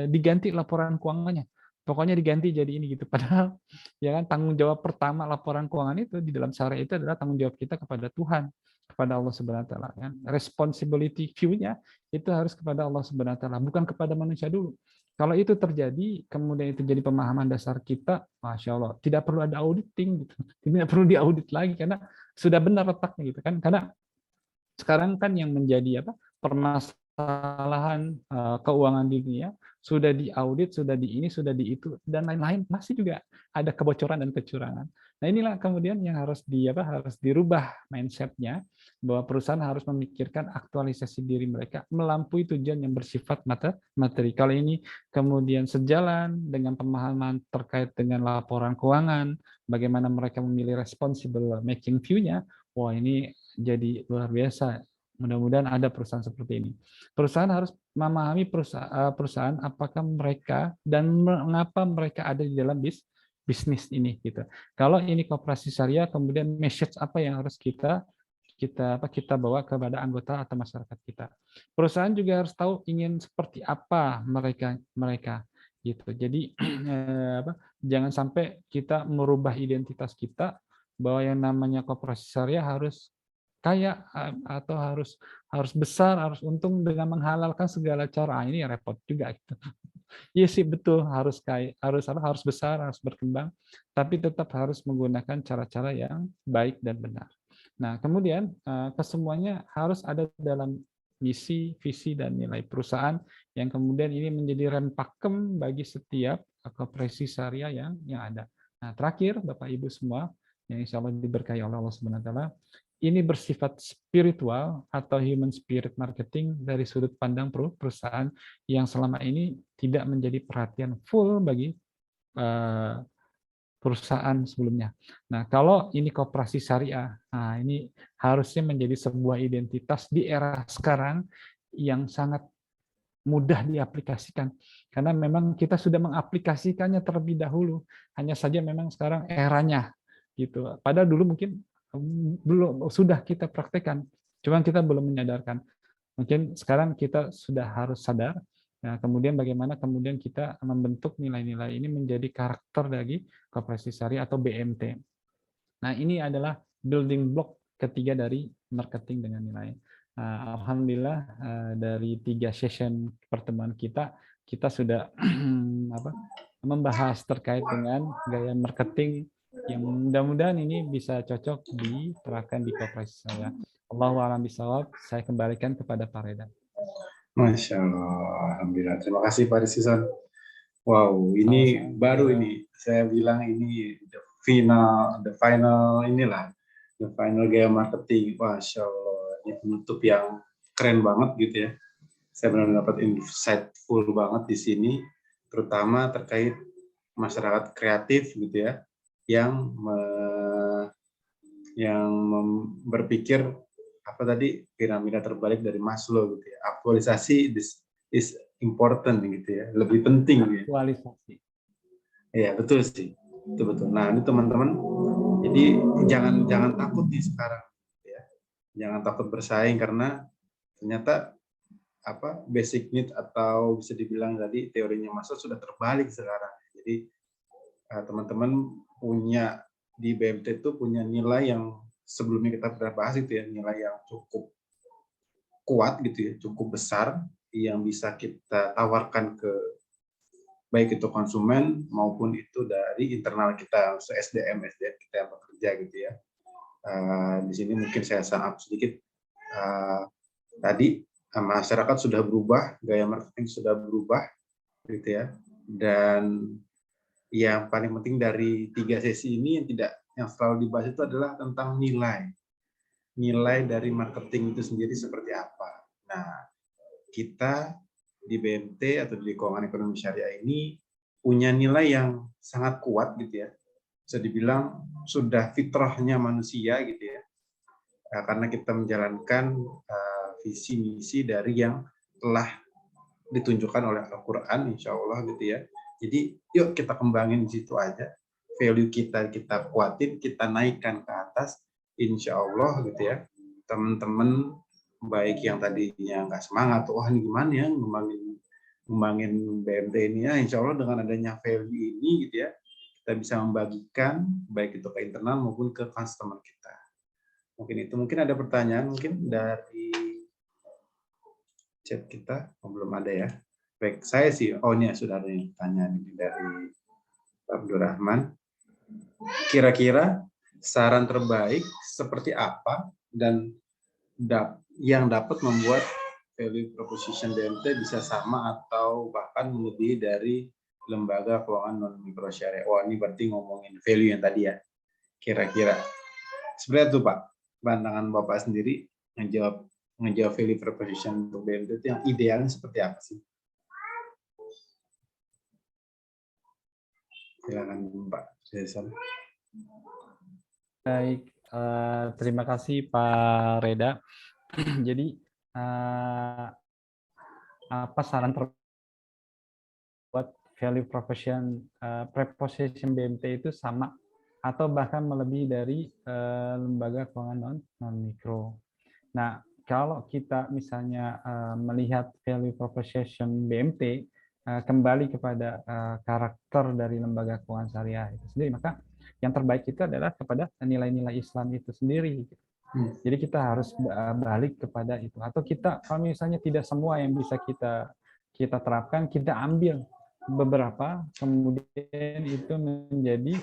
diganti laporan keuangannya. Pokoknya diganti jadi ini gitu. Padahal ya kan, tanggung jawab pertama laporan keuangan itu di dalam syariat itu adalah tanggung jawab kita kepada Tuhan, kepada Allah Subhanahu wa taala kan. Responsibility view-nya itu harus kepada Allah Subhanahu wa taala, bukan kepada manusia dulu. Kalau itu terjadi, kemudian itu jadi pemahaman dasar kita, Masya Allah, tidak perlu ada auditing, gitu. Tidak perlu diaudit lagi, karena sudah benar letaknya gitu kan. Karena sekarang kan yang menjadi permasalahan keuangan di dunia sudah diaudit, sudah di ini, sudah di itu, dan lain-lain, masih juga ada kebocoran dan kecurangan. Nah, inilah kemudian yang harus harus dirubah mindset-nya, bahwa perusahaan harus memikirkan aktualisasi diri mereka melampaui tujuan yang bersifat materi. Kalau ini kemudian sejalan dengan pemahaman terkait dengan laporan keuangan, bagaimana mereka memilih responsible making view-nya, wah, ini jadi luar biasa. Mudah-mudahan ada perusahaan seperti ini. Perusahaan harus memahami perusahaan apakah mereka dan mengapa mereka ada di dalam bisnis ini gitu. Kalau ini koperasi syariah, kemudian message apa yang harus kita bawa kepada anggota atau masyarakat kita. Perusahaan juga harus tahu ingin seperti apa mereka gitu. Jadi jangan sampai kita merubah identitas kita, bahwa yang namanya koperasi syariah harus kaya atau harus besar, harus untung dengan menghalalkan segala cara. Ini repot juga gitu. Iya sih betul, harus kaya, harus besar, harus berkembang, tapi tetap harus menggunakan cara-cara yang baik dan benar. Nah, kemudian kesemuanya harus ada dalam misi, visi, dan nilai perusahaan yang kemudian ini menjadi rem pakem bagi setiap koperasi syariah yang ada. Nah, terakhir, Bapak Ibu semua, yang insya Allah diberkahi oleh Allah Subhanahu wa Ta'ala, ini bersifat spiritual atau human spirit marketing dari sudut pandang perusahaan yang selama ini tidak menjadi perhatian full bagi perusahaan sebelumnya. Nah, kalau ini koperasi syariah, nah ini harusnya menjadi sebuah identitas di era sekarang yang sangat mudah diaplikasikan. Karena memang kita sudah mengaplikasikannya terlebih dahulu. Hanya saja memang sekarang eranya gitu. Padahal dulu mungkin belum sudah kita praktekkan, cuman kita belum menyadarkan. Mungkin sekarang kita sudah harus sadar. Nah, kemudian bagaimana kemudian kita membentuk nilai-nilai ini menjadi karakter dari koperasi syariah atau BMT. Nah, ini adalah building block ketiga dari marketing dengan nilai. Alhamdulillah dari 3 session pertemuan kita sudah membahas terkait dengan gaya marketing yang mudah-mudahan ini bisa cocok diterapkan di koperasi saya. Allahu a'lam bishawab. Saya kembalikan kepada Pak Reda. Masya Allah, alhamdulillah. Terima kasih Pak Rizwan. Wow, ini baru ini. Saya bilang ini the final inilah, the final gaya marketing. Masya Allah, ini penutup yang keren banget gitu ya. Saya benar-benar dapat insightful banget di sini, terutama terkait masyarakat kreatif gitu ya, yang berpikir apa tadi piramida terbalik dari Maslow gitu ya. Aktualisasi is important gitu ya, lebih penting gitu ya. Aktualisasi. Iya, betul sih. Betul. Nah, ini teman-teman, jadi jangan takut nih sekarang ya. Jangan takut bersaing karena ternyata basic need atau bisa dibilang tadi teorinya Maslow sudah terbalik sekarang. Jadi teman-teman punya di BMT itu punya nilai yang sebelumnya kita pernah bahas itu ya, nilai yang cukup kuat gitu ya, cukup besar yang bisa kita tawarkan ke baik itu konsumen maupun itu dari internal kita, SDM kita yang bekerja gitu ya. Di sini mungkin saya sum up sedikit. Tadi masyarakat sudah berubah, gaya marketing sudah berubah gitu ya. Dan yang paling penting dari 3 sesi ini yang selalu dibahas itu adalah tentang nilai dari marketing itu sendiri seperti apa. Nah, kita di BMT atau di keuangan ekonomi syariah ini punya nilai yang sangat kuat gitu ya. Bisa dibilang sudah fitrahnya manusia gitu ya. Karena kita menjalankan visi misi dari yang telah ditunjukkan oleh Al-Qur'an insya Allah gitu ya. Jadi yuk kita kembangin di situ aja. Value kita kuatin, kita naikkan ke atas insya Allah gitu ya. Teman-teman baik yang tadinya nggak semangat, wah ini gimana ya ngembangin BMT ini ya, insya Allah dengan adanya value ini gitu ya, kita bisa membagikan baik itu ke internal maupun ke customer kita. Mungkin ada pertanyaan mungkin dari chat kita, belum ada ya. Baik, saya sih, ini sudah ada pertanyaan dari Abdurrahman. Kira-kira saran terbaik seperti apa dan yang dapat membuat value proposition BMT bisa sama atau bahkan melebihi dari lembaga keuangan non mikro syariah. Wah, ini berarti ngomongin value yang tadi ya. Kira-kira sebenarnya tuh Pak, pandangan Bapak sendiri ngejawab value proposition untuk BMT itu yang idealnya seperti apa sih? Silakan Pak Jason. Baik, terima kasih Pak Reda. Jadi apa saran buat value proposition BMT itu sama atau bahkan melebihi dari lembaga keuangan non mikro. Nah, kalau kita misalnya melihat value proposition BMT kembali kepada karakter dari lembaga keuangan syariah itu sendiri, maka yang terbaik itu adalah kepada nilai-nilai Islam itu sendiri. Jadi kita harus balik kepada itu. Atau kita kalau misalnya tidak semua yang bisa kita terapkan, kita ambil beberapa, kemudian itu menjadi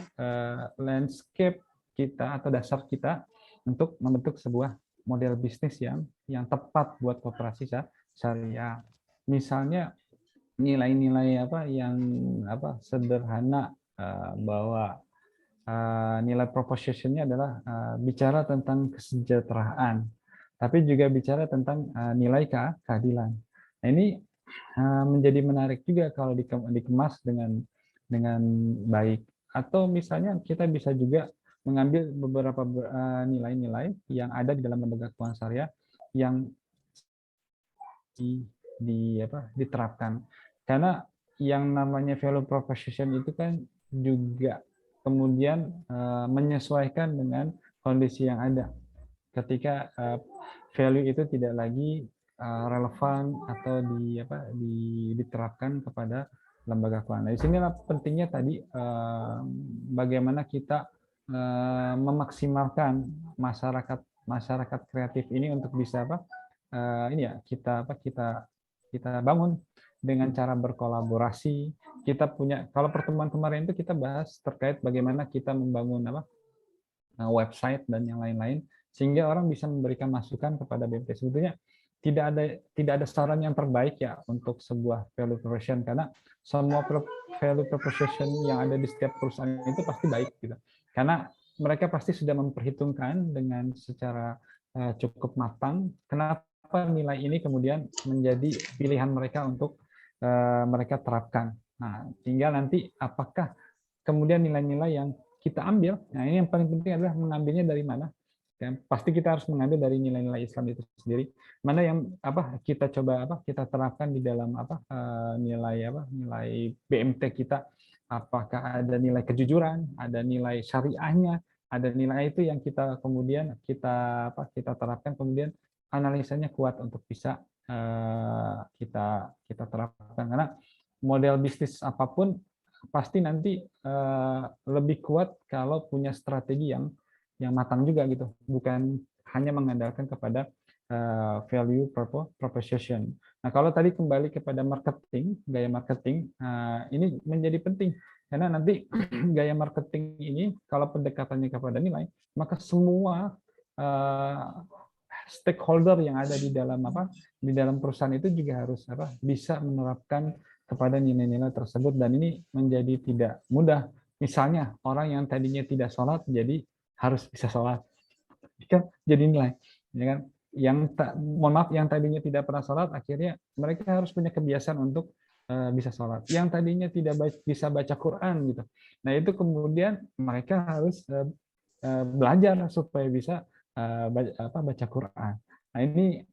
landscape kita atau dasar kita untuk membentuk sebuah model bisnis yang tepat buat koperasi syariah. Misalnya nilai-nilai apa yang sederhana, bahwa nilai propositionnya adalah bicara tentang kesejahteraan, tapi juga bicara tentang nilai keadilan. Nah, ini menjadi menarik juga kalau dikemas dengan baik. Atau misalnya kita bisa juga mengambil beberapa nilai-nilai yang ada di dalam lembaga keuangan syariah yang diterapkan. Karena yang namanya value proposition itu kan juga kemudian menyesuaikan dengan kondisi yang ada. Ketika value itu tidak lagi relevan atau diterapkan kepada lembaga keuangan. Di sinilah pentingnya tadi bagaimana kita memaksimalkan masyarakat kreatif ini untuk bisa kita bangun dengan cara berkolaborasi. Kita punya, kalau pertemuan kemarin itu kita bahas terkait bagaimana kita membangun website dan yang lain-lain, sehingga orang bisa memberikan masukan kepada BMT. Sebetulnya tidak ada saran yang terbaik ya untuk sebuah value proposition, karena semua value proposition yang ada di setiap perusahaan itu pasti baik gitu. Karena mereka pasti sudah memperhitungkan dengan secara cukup matang kenapa nilai ini kemudian menjadi pilihan mereka untuk mereka terapkan. Nah, tinggal nanti apakah kemudian nilai-nilai yang kita ambil, nah ini yang paling penting adalah mengambilnya dari mana. Ya, pasti kita harus mengambil dari nilai-nilai Islam itu sendiri. Mana yang kita coba kita terapkan di dalam nilai BMT kita. Apakah ada nilai kejujuran, ada nilai syariahnya, ada nilai itu yang kita kemudian kita terapkan, kemudian analisanya kuat untuk bisa kita terapkan. Karena model bisnis apapun pasti nanti lebih kuat kalau punya strategi yang matang juga gitu, bukan hanya mengandalkan kepada value proposition. Nah, kalau tadi kembali kepada marketing, gaya marketing, ini menjadi penting karena nanti gaya marketing ini kalau pendekatannya kepada nilai, maka semua stakeholder yang ada di dalam perusahaan itu juga harus bisa menerapkan kepada nilai-nilai tersebut, dan ini menjadi tidak mudah. Misalnya orang yang tadinya tidak sholat jadi harus bisa sholat, kan jadi nilai, ya kan? Yang tadinya tidak pernah sholat akhirnya mereka harus punya kebiasaan untuk bisa sholat. Yang tadinya tidak bisa baca Quran gitu, nah itu kemudian mereka harus belajar supaya bisa baca Quran. Nah, ini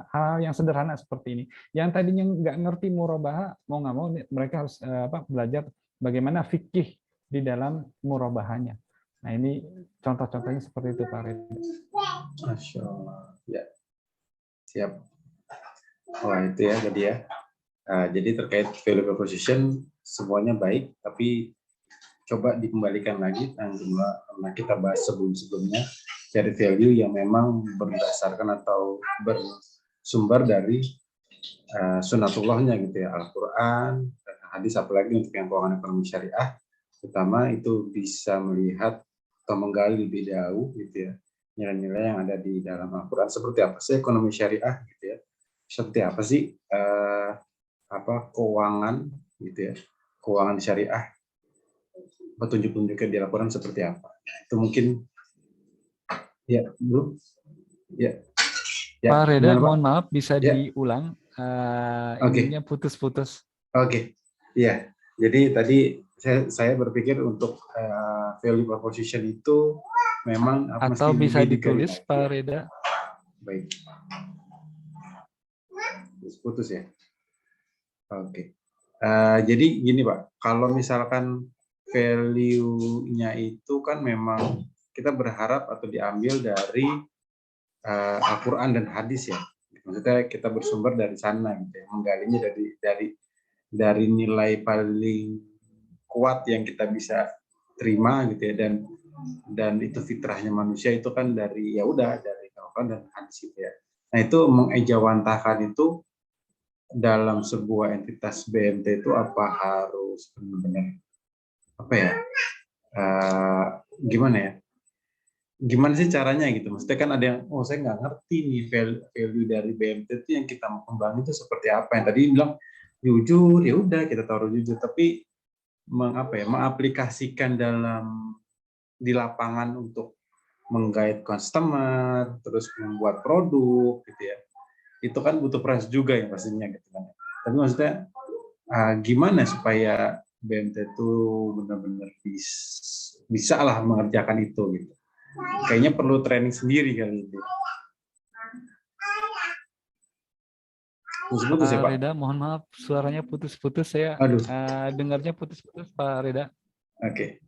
hal yang sederhana seperti ini. Yang tadinya nggak ngerti murabahah, mau nggak mau mereka harus belajar bagaimana fikih di dalam murabahahnya. Nah, ini contoh-contohnya seperti itu, Pak Red. Masya Allah. Ya, siap. Wah, itu ya tadi ya. Jadi terkait value proposition semuanya baik, tapi coba dikembalikan lagi karena kita bahas sebelumnya dari value yang memang berdasarkan atau bersumber dari sunnatullahnya gitu ya, Al-Quran, hadis, apalagi untuk yang keuangan ekonomi syariah, terutama itu bisa melihat atau menggali lebih jauh gitu ya, nilai-nilai yang ada di dalam Al-Quran. Seperti apa sih ekonomi syariah gitu ya? Seperti apa sih keuangan gitu ya? Keuangan syariah, petunjuk-petunjuknya di Al-Quran seperti apa? Itu mungkin ya, Bro. Ya. Ya, Pak Reda, gimana, Pak? mohon maaf bisa Ya. diulang. Ininya putus-putus. Oke. Iya. Jadi tadi saya berpikir untuk value proposition itu memang atau mesti bisa lebih digali ditulis, lagi. Pak Reda. Baik. Putus ya. Oke. Jadi gini, Pak, kalau misalkan value-nya itu kan memang kita berharap atau diambil dari Al-Quran dan hadis ya. Maksudnya kita bersumber dari sana gitu ya, menggalinya dari nilai paling kuat yang kita bisa terima gitu ya, dan dan itu fitrahnya manusia itu kan dari ya udah dari Al-Quran dan hadis itu ya. Nah itu mengejawantahkan itu dalam sebuah entitas BMT itu apa harus benar-benar apa ya gimana ya? Gimana sih caranya gitu? Maksudnya kan ada yang, oh saya nggak ngerti nih value dari BMT itu yang kita mau kembangin itu seperti apa. Yang tadi bilang jujur, ya udah kita taruh jujur. Tapi mengaplikasikan di lapangan untuk menggait customer, terus membuat produk gitu ya. Itu kan butuh proses juga ya pastinya gitu kan. Tapi maksudnya gimana supaya BMT itu benar-benar bisa lah mengerjakan itu gitu. Kayaknya perlu training sendiri kali itu. Putus-putus ya Pak? Reda, mohon maaf suaranya putus-putus, saya dengarnya putus-putus Pak Reda. Oke.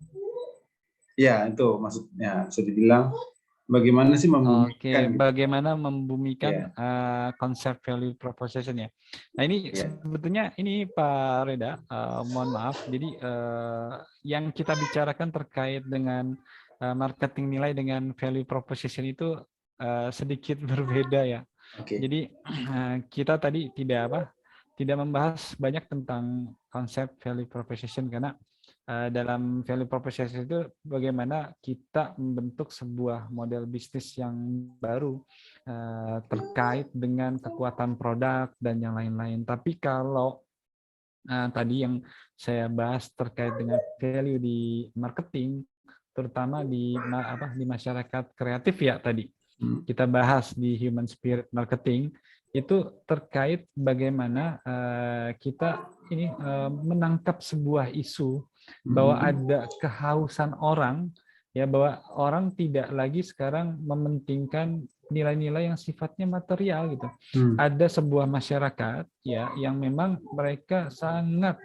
Ya itu maksudnya bisa dibilang bagaimana sih membumikan gitu. Bagaimana membumikan konsep value proposition ya. Nah ini sebetulnya ini Pak Reda, mohon maaf. Jadi yang kita bicarakan terkait dengan marketing nilai dengan value proposition itu sedikit berbeda ya. Jadi kita tadi tidak membahas banyak tentang konsep value proposition karena dalam value proposition itu bagaimana kita membentuk sebuah model bisnis yang baru terkait dengan kekuatan produk dan yang lain-lain. Tapi kalau tadi yang saya bahas terkait dengan value di marketing, terutama di masyarakat kreatif ya tadi kita bahas di human spirit marketing, itu terkait bagaimana kita ini menangkap sebuah isu bahwa ada kehausan orang ya, bahwa orang tidak lagi sekarang mementingkan nilai-nilai yang sifatnya material gitu. Ada sebuah masyarakat ya yang memang mereka sangat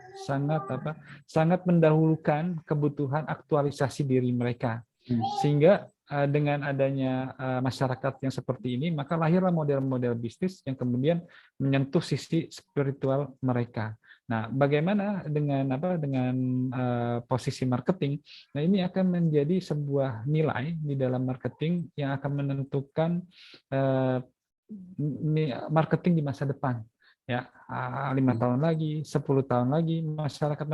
mendahulukan kebutuhan aktualisasi diri mereka. Sehingga dengan adanya masyarakat yang seperti ini, maka lahirlah model-model bisnis yang kemudian menyentuh sisi spiritual mereka. Nah, bagaimana dengan posisi marketing? Nah, ini akan menjadi sebuah nilai di dalam marketing yang akan menentukan marketing di masa depan. Ya, 5 tahun lagi, 10 tahun lagi, masyarakat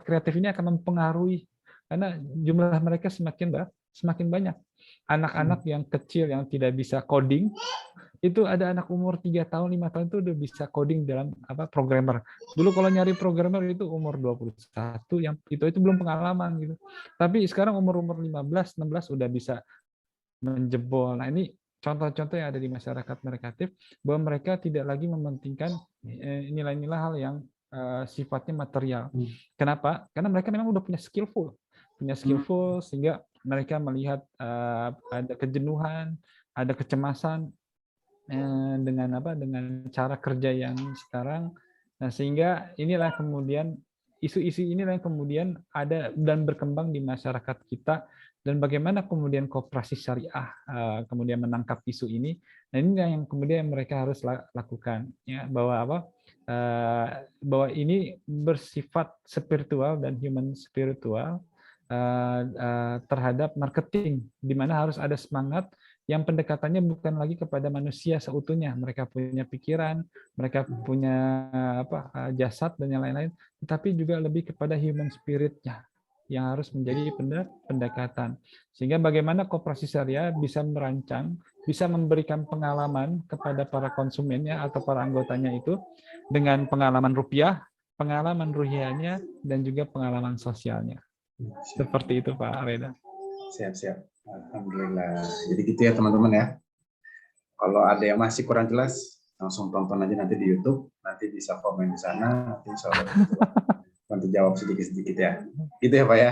kreatif ini akan mempengaruhi karena jumlah mereka semakin banyak. Anak-anak yang kecil yang tidak bisa coding, itu ada anak umur 3 tahun, 5 tahun itu udah bisa coding dalam programmer. Dulu kalau nyari programmer itu umur 21, yang itu belum pengalaman gitu. Tapi sekarang umur 15, 16 udah bisa menjebol. Nah, ini contoh-contoh yang ada di masyarakat kreatif bahwa mereka tidak lagi mementingkan nilai-nilai hal yang sifatnya material. Kenapa? Karena mereka memang udah punya skillful sehingga mereka melihat ada kejenuhan, ada kecemasan dengan cara kerja yang sekarang. Nah, sehingga inilah kemudian isu-isu inilah yang kemudian ada dan berkembang di masyarakat kita, dan bagaimana kemudian koperasi syariah kemudian menangkap isu ini. Nah, ini yang kemudian mereka harus lakukan ya, bahwa bahwa ini bersifat spiritual dan human spiritual terhadap marketing, di mana harus ada semangat yang pendekatannya bukan lagi kepada manusia seutuhnya. Mereka punya pikiran, mereka punya jasad dan yang lain-lain, tetapi juga lebih kepada human spirit-nya yang harus menjadi pendekatan. Sehingga bagaimana koperasi syariah bisa merancang, bisa memberikan pengalaman kepada para konsumennya atau para anggotanya itu dengan pengalaman rupiah, pengalaman ruhianya, dan juga pengalaman sosialnya. Seperti itu Pak Reda. Siap. Alhamdulillah. Jadi gitu ya teman-teman ya. Kalau ada yang masih kurang jelas, langsung tonton aja nanti di YouTube. Nanti bisa komen di sana. Nanti insya Allah nanti jawab sedikit-sedikit ya. Gitu ya Pak ya.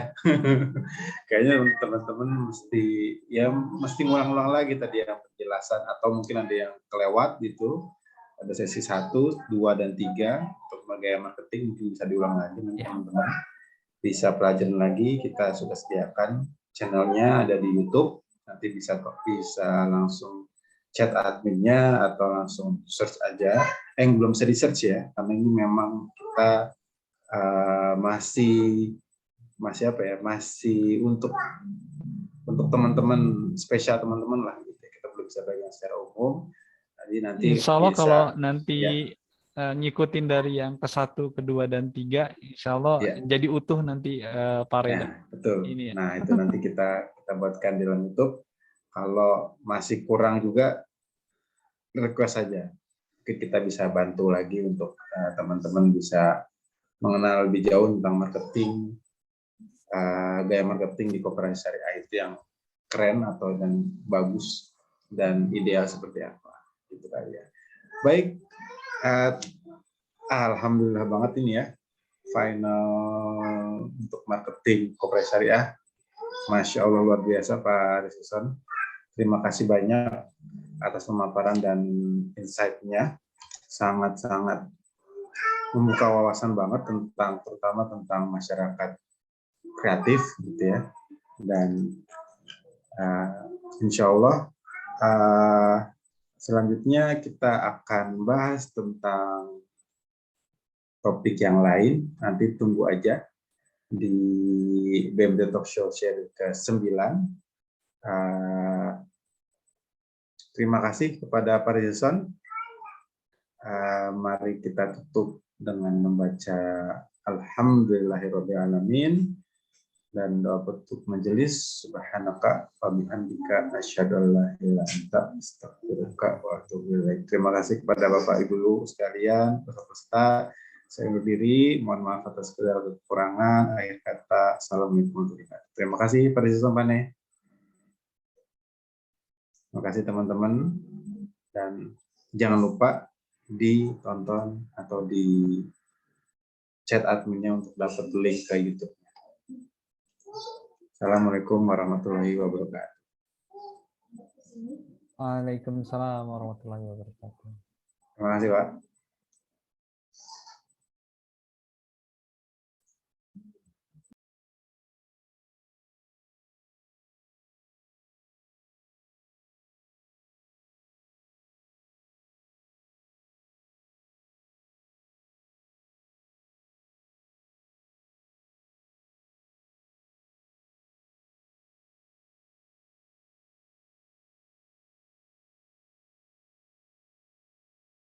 Kayaknya teman-teman mesti ngulang-ulang lagi tadi yang penjelasan, atau mungkin ada yang kelewat gitu. Ada sesi 1, 2, dan 3 untuk gaya marketing, mungkin bisa diulang lagi nanti teman-teman. Bisa pelajaran lagi, kita sudah sediakan channelnya ada di YouTube, nanti bisa langsung chat adminnya atau langsung search aja. Belum bisa di search ya, karena ini memang kita masih masih apa ya, masih untuk teman-teman spesial, teman-teman lah gitu. Kita belum bisa bagian secara umum. Jadi nanti Insya Allah bisa kalau nanti ya, ngikutin dari yang ke-1, ke-2, dan 3, insya Allah ya, jadi utuh nanti Pak Reda. nah, betul. Ini ya. Nah, itu nanti kita buatkan di dalam YouTube. Kalau masih kurang juga, request saja. Mungkin kita bisa bantu lagi untuk teman-teman bisa mengenal lebih jauh tentang marketing, gaya marketing di koperasi syariah itu yang keren atau dan bagus dan ideal seperti apa. Gitu kali ya. Baik, alhamdulillah banget ini ya, final untuk marketing koperasi syariah. Masya Allah, luar biasa Pak Rizison. Terima kasih banyak atas pemaparan dan insight-nya. Sangat-sangat membuka wawasan banget tentang, terutama tentang masyarakat kreatif gitu ya. Dan insya Allah selanjutnya kita akan bahas tentang topik yang lain. Nanti tunggu aja di BMD Talk Show seri ke-9. Terima kasih kepada Pak Rizson. Mari kita tutup dengan membaca Alhamdulillahirrahmanirrahim dan doa penutup majelis. Subhanaka wa bihamdika asyhadu an la ilaha illa anta astaghfiruka wa atubu ilaik. Terima kasih kepada Bapak Ibu sekalian, peserta. Saya undur diri, mohon maaf atas segala kekurangan. Akhir kata, assalamualaikum warahmatullahi wabarakatuh. Terima kasih Pak Rizson Pane. Terima kasih teman-teman, dan jangan lupa ditonton atau di chat adminnya untuk dapat link ke YouTube. Assalamualaikum warahmatullahi wabarakatuh. Waalaikumsalam warahmatullahi wabarakatuh. Terima kasih Pak.